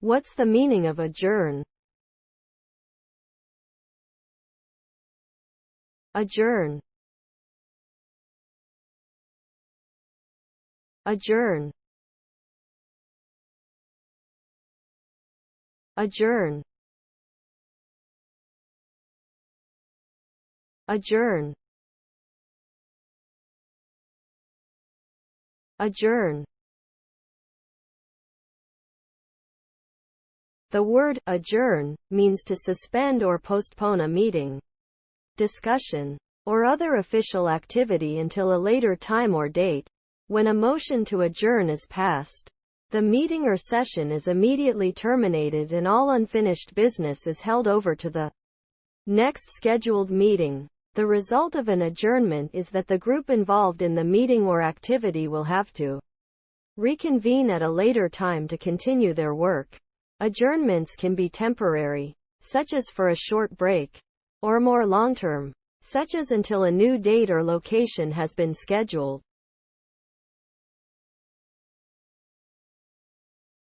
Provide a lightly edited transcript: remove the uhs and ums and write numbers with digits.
What's the meaning of adjourn? Adjourn. Adjourn. Adjourn. Adjourn. Adjourn. The word adjourn means to suspend or postpone a meeting, discussion, or other official activity until a later time or date. When a motion to adjourn is passed, the meeting or session is immediately terminated and all unfinished business is held over to the next scheduled meeting. The result of an adjournment is that the group involved in the meeting or activity will have to reconvene at a later time to continue their work. Adjournments can be temporary, such as for a short break, or more long-term, such as until a new date or location has been scheduled.